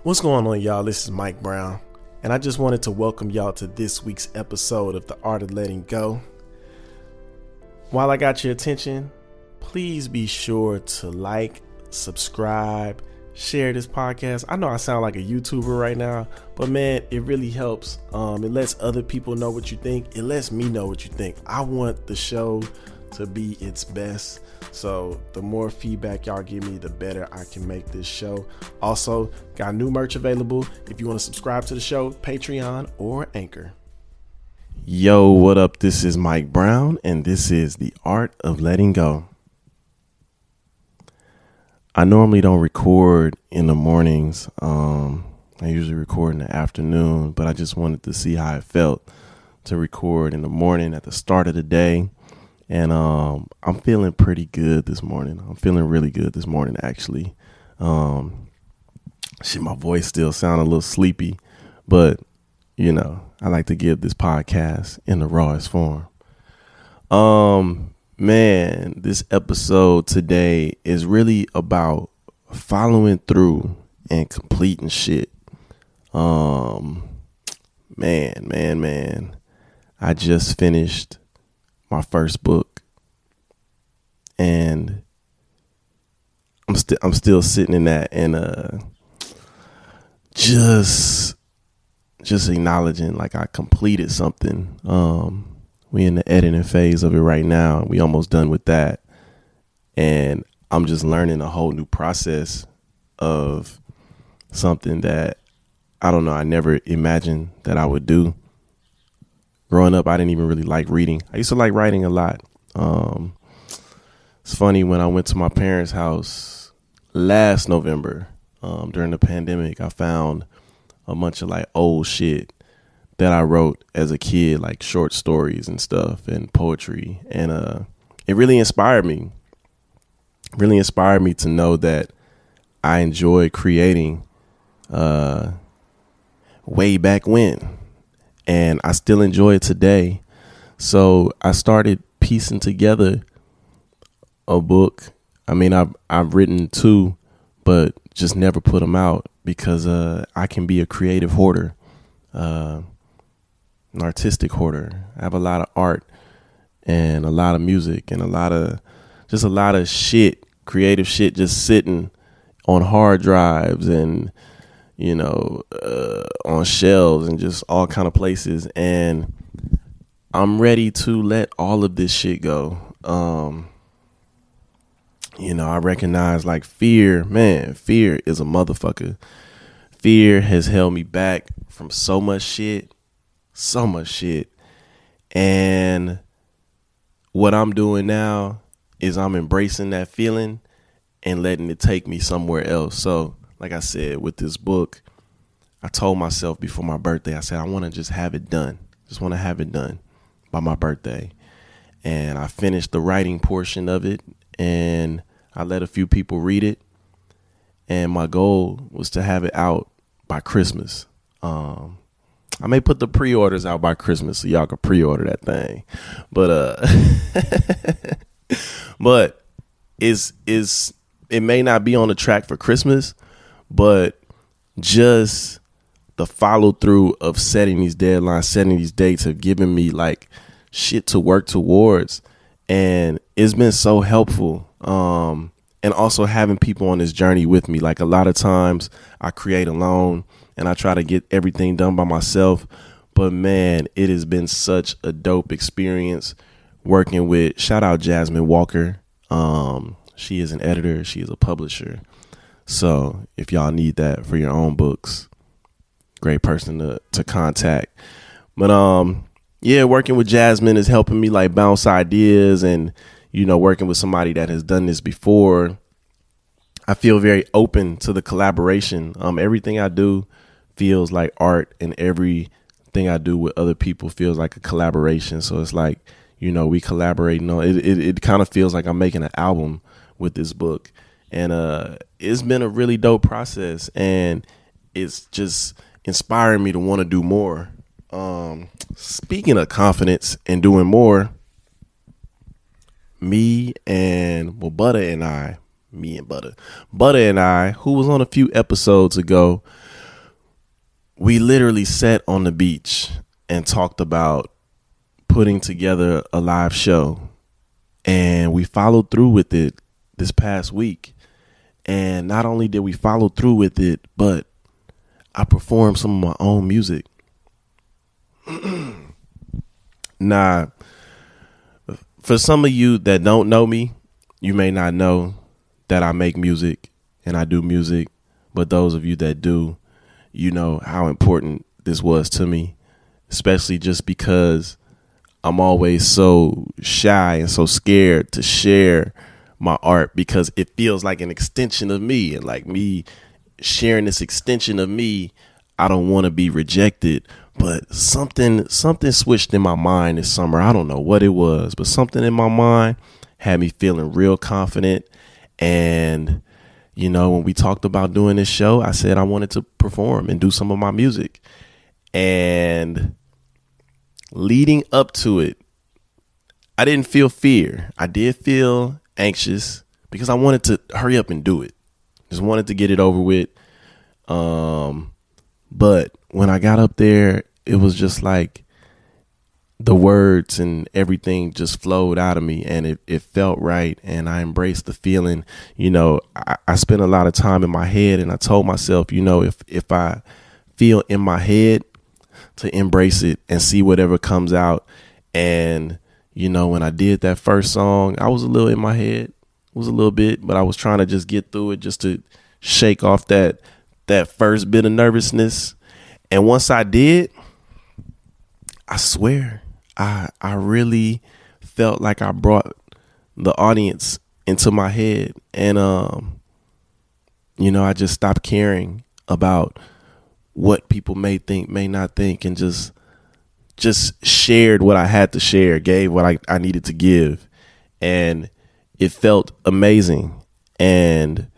What's going on, y'all? This is Mike Brown, and I just wanted to welcome y'all to this week's episode of The Art of Letting Go. While I got your attention, please be sure to like, subscribe, share this podcast. I know I sound like a YouTuber right now, but man, it really helps. It lets other people know what you think. It lets me know what you think. I want the show to be its best. So the more feedback y'all give me, the better I can make this show. Also, got new merch available. If you want to subscribe to the show, Patreon or Anchor. Yo, what up? This is Mike Brown, and this is The Art of Letting Go. I normally don't record in the mornings. I usually record in the afternoon, but I just wanted to see how it felt to record in the morning at the start of the day. And I'm feeling pretty good this morning. I'm feeling really good this morning, actually. My voice still sounds a little sleepy, but, you know, I like to give this podcast in the rawest form. Man, this episode today is really about following through and completing shit. Man. I just finished my first book, and I'm still sitting in that, and just acknowledging like I completed something. We in the editing phase of it right now. We almost done with that, and I'm just learning a whole new process of something that I don't know, I never imagined that I would do. Growing up, I didn't even really like reading. I used to like writing a lot. It's funny, when I went to my parents' house last November, during the pandemic, I found a bunch of like old shit that I wrote as a kid, like short stories and stuff and poetry. And it really inspired me. Really inspired me to know that I enjoyed creating way back when. And I still enjoy it today. So I started piecing together a book. I mean, I've written two, but just never put them out because I can be a creative hoarder, an artistic hoarder. I have a lot of art and a lot of music and a lot of shit, creative shit, just sitting on hard drives and, you know, on shelves and just all kind of places. And I'm ready to let all of this shit go. I recognize like fear is a motherfucker. Fear has held me back from so much shit. And what I'm doing now is I'm embracing that feeling and letting it take me somewhere else. So, like I said, with this book, I told myself before my birthday, I said, I want to just have it done. Just want to have it done by my birthday. And I finished the writing portion of it, and I let a few people read it. And my goal was to have it out by Christmas. I may put the pre-orders out by Christmas so y'all can pre-order that thing. But it may not be on the track for Christmas, but just the follow through of setting these deadlines, setting these dates have given me like shit to work towards. And it's been so helpful. And also having people on this journey with me. Like a lot of times I create alone and I try to get everything done by myself. But man, it has been such a dope experience working with, shout out Jasmine Walker. She is an editor. She is a publisher. So if y'all need that for your own books, great person to contact. But working with Jasmine is helping me like bounce ideas, and working with somebody that has done this before, I feel very open to the collaboration. Everything I do feels like art, and everything I do with other people feels like a collaboration. So it's like, we collaborating on it. It kind of feels like I'm making an album with this book. And it's been a really dope process, and it's just inspiring me to want to do more. Speaking of confidence and doing more, Butter and I, who was on a few episodes ago, we literally sat on the beach and talked about putting together a live show, and we followed through with it this past week. And not only did we follow through with it, but I performed some of my own music. Now, for some of you that don't know me, you may not know that I make music and I do music. But those of you that do, you know how important this was to me, especially just because I'm always so shy and so scared to share my art, because it feels like an extension of me, and like me sharing this extension of me, I don't want to be rejected. But something switched in my mind this summer. I don't know what it was, but something in my mind had me feeling real confident. And, you know, when we talked about doing this show, I said I wanted to perform and do some of my music. And leading up to it, I didn't feel fear. I did feel anxious because I wanted to hurry up and do it. Just wanted to get it over with. But when I got up there, it was just like the words and everything just flowed out of me, and it felt right. And I embraced the feeling. You know, I spent a lot of time in my head, and I told myself, you know, if I feel in my head, to embrace it and see whatever comes out. And, you know, when I did that first song, I was a little in my head, was a little bit, but I was trying to just get through it, just to shake off that first bit of nervousness. And once I did, I swear, I really felt like I brought the audience into my head. And, you know, I just stopped caring about what people may think, may not think, and just shared what I had to share, gave what I needed to give. And it felt amazing. And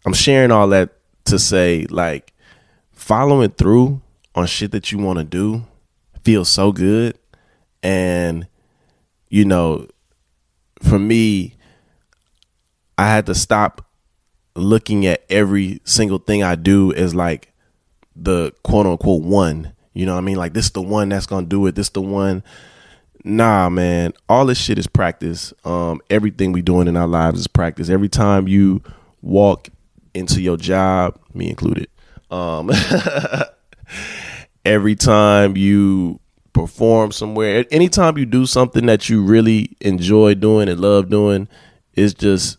I'm sharing all that to say, like, following through on shit that you want to do feels so good. And, you know, for me, I had to stop looking at every single thing I do as like the quote unquote one. You know what I mean? Like, this the one that's gonna do it. This the one. Nah, man. All this shit is practice. Everything we doing in our lives is practice. Every time you walk into your job, me included, every time you perform somewhere, anytime you do something that you really enjoy doing and love doing, it's just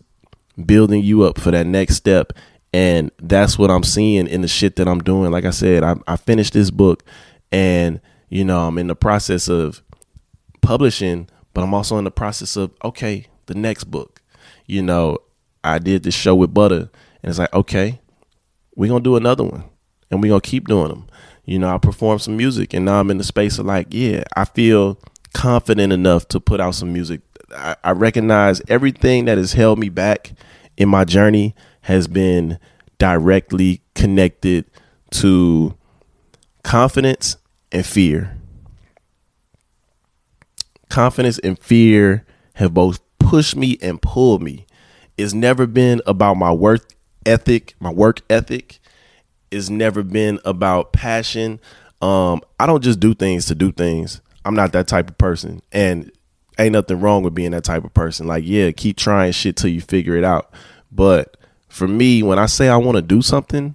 building you up for that next step. And that's what I'm seeing in the shit that I'm doing. Like I said, I finished this book, and, you know, I'm in the process of publishing, but I'm also in the process of, okay, the next book. You know, I did this show with Butter, and it's like, okay, we're going to do another one, and we're going to keep doing them. You know, I performed some music, and now I'm in the space of like, yeah, I feel confident enough to put out some music. I recognize everything that has held me back in my journey has been directly connected to confidence and fear. Confidence and fear have both pushed me and pulled me. It's never been about my work ethic. It's never been about passion. I don't just do things to do things. I'm not that type of person. And ain't nothing wrong with being that type of person. Like, yeah, keep trying shit till you figure it out. But for me, when I say I want to do something,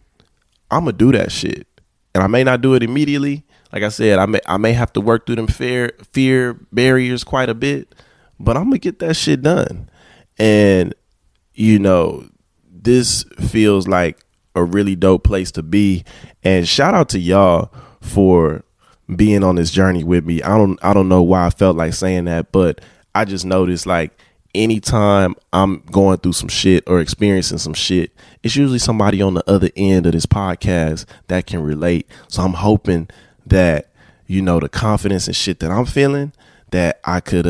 I'm going to do that shit. And I may not do it immediately. Like I said, I may have to work through them fear barriers quite a bit, but I'm going to get that shit done. And, you know, this feels like a really dope place to be. And shout out to y'all for being on this journey with me. I don't know why I felt like saying that, but I just noticed, like, anytime I'm going through some shit or experiencing some shit, it's usually somebody on the other end of this podcast that can relate. So I'm hoping that, you know, the confidence and shit that I'm feeling, that I could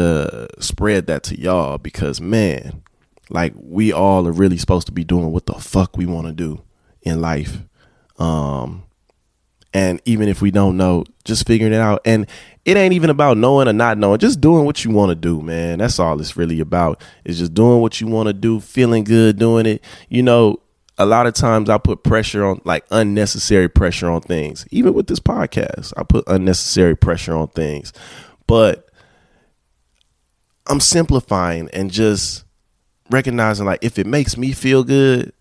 spread that to y'all, because, man, like, we all are really supposed to be doing what the fuck we want to do in life. And even if we don't know, just figuring it out. And it ain't even about knowing or not knowing, just doing what you want to do, man. That's all it's really about, is just doing what you want to do, feeling good doing it. You know, a lot of times I put pressure on, like unnecessary pressure on things. Even with this podcast, I put unnecessary pressure on things. But I'm simplifying and just recognizing, like, if it makes me feel good,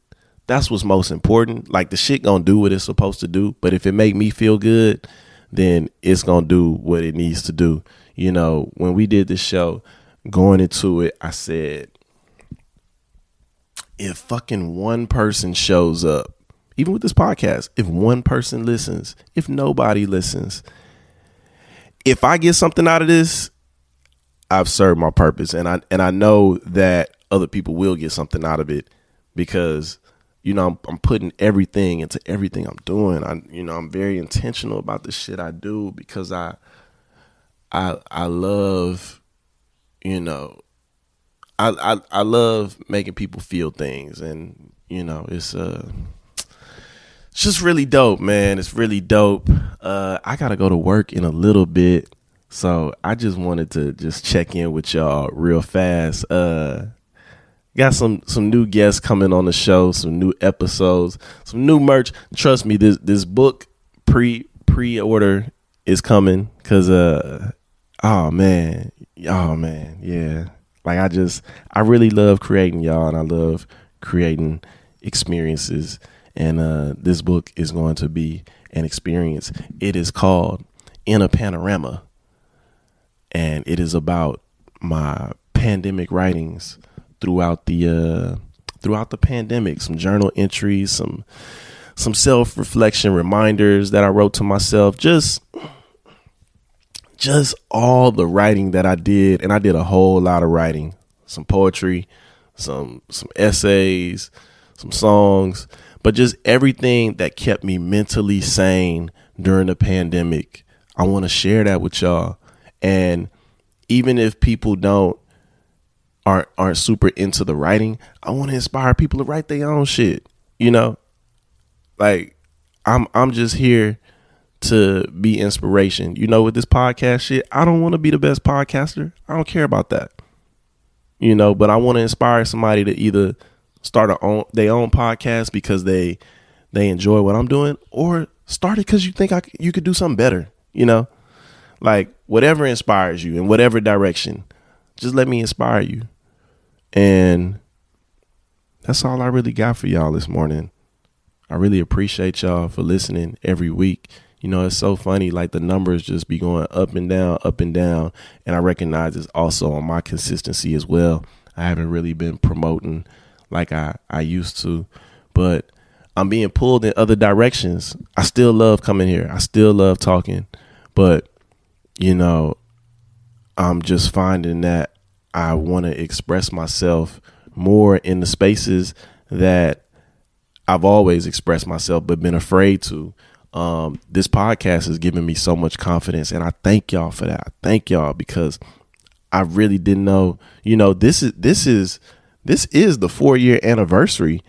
that's what's most important. Like, the shit gonna do what it's supposed to do. But if it make me feel good, then it's gonna do what it needs to do. You know, when we did this show, going into it, I said, if fucking one person shows up, even with this podcast, if one person listens, if nobody listens, if I get something out of this, I've served my purpose. And I know that other people will get something out of it, because, you know, I'm putting everything into everything I'm doing. I'm very intentional about the shit I do, because I love, you know, I love making people feel things, and, you know, it's just really dope, man. It's really dope. I gotta go to work in a little bit, so I just wanted to just check in with y'all real fast. Got some new guests coming on the show, some new episodes, some new merch. Trust me, this book pre-order is coming, because oh man, yeah. Like, I really love creating, y'all, and I love creating experiences. And this book is going to be an experience. It is called In a Panorama, and it is about my pandemic writings throughout the pandemic. Some journal entries, some self-reflection reminders that I wrote to myself. Just all the writing that I did, and I did a whole lot of writing, some poetry, some essays, some songs, but just everything that kept me mentally sane during the pandemic. I want to share that with y'all. And even if people aren't super into the writing, I want to inspire people to write their own shit. You know, like, I'm just here to be inspiration. You know, with this podcast shit, I don't want to be the best podcaster. I don't care about that. You know, but I want to inspire somebody to either start their own podcast because they enjoy what I'm doing, or start it because you think you could do something better. You know, like, whatever inspires you in whatever direction, just let me inspire you. And that's all I really got for y'all this morning. I really appreciate y'all for listening every week. You know, it's so funny, like, the numbers just be going up and down. And I recognize it's also on my consistency as well. I haven't really been promoting like I used to, but I'm being pulled in other directions. I still love coming here. I still love talking, but, you know, I'm just finding that I want to express myself more in the spaces that I've always expressed myself but been afraid to. This podcast has given me so much confidence, and I thank y'all for that. I thank y'all, because I really didn't know, you know, this is the 4-year anniversary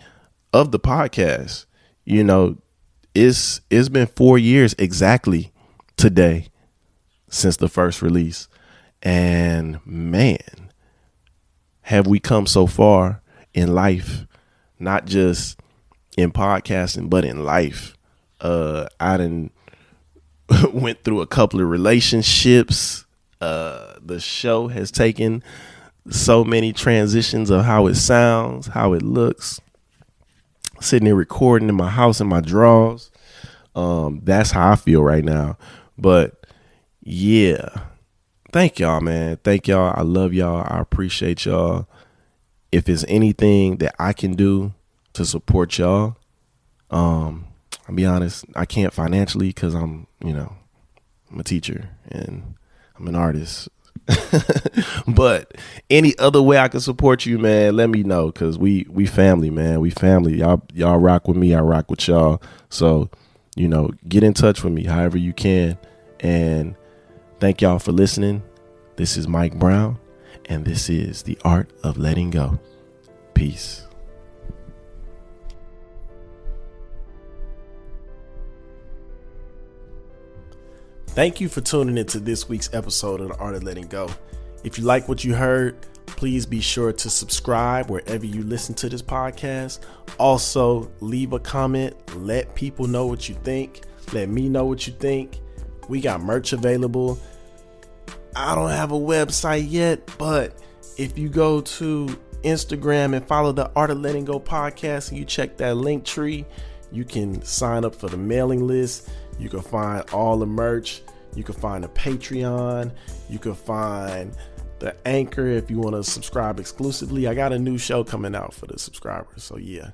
of the podcast. You know, it's been 4 years exactly today since the first release. And man, have we come so far in life, not just in podcasting, but in life. I done went through a couple of relationships. The show has taken so many transitions of how it sounds, how it looks. Sitting here recording in my house in my drawers. That's how I feel right now. But yeah, thank y'all, man. Thank y'all. I love y'all. I appreciate y'all. If there's anything that I can do to support y'all, I'll be honest, I can't financially, because I'm a teacher and I'm an artist. But any other way I can support you, man, let me know, because we family, man. We family. Y'all rock with me. I rock with y'all. So, you know, get in touch with me however you can. And thank y'all for listening. This is Mike Brown, and this is The Art of Letting Go. Peace. Thank you for tuning into this week's episode of The Art of Letting Go. If you like what you heard, Please be sure to subscribe wherever you listen to this podcast. Also, leave a comment. Let people know what you think. Let me know what you think. We got merch available. I don't have a website yet, but if you go to Instagram and follow the Art of Letting Go podcast and you check that link tree, you can sign up for the mailing list. You can find all the merch. You can find the Patreon. You can find the Anchor if you want to subscribe exclusively. I got a new show coming out for the subscribers. So yeah.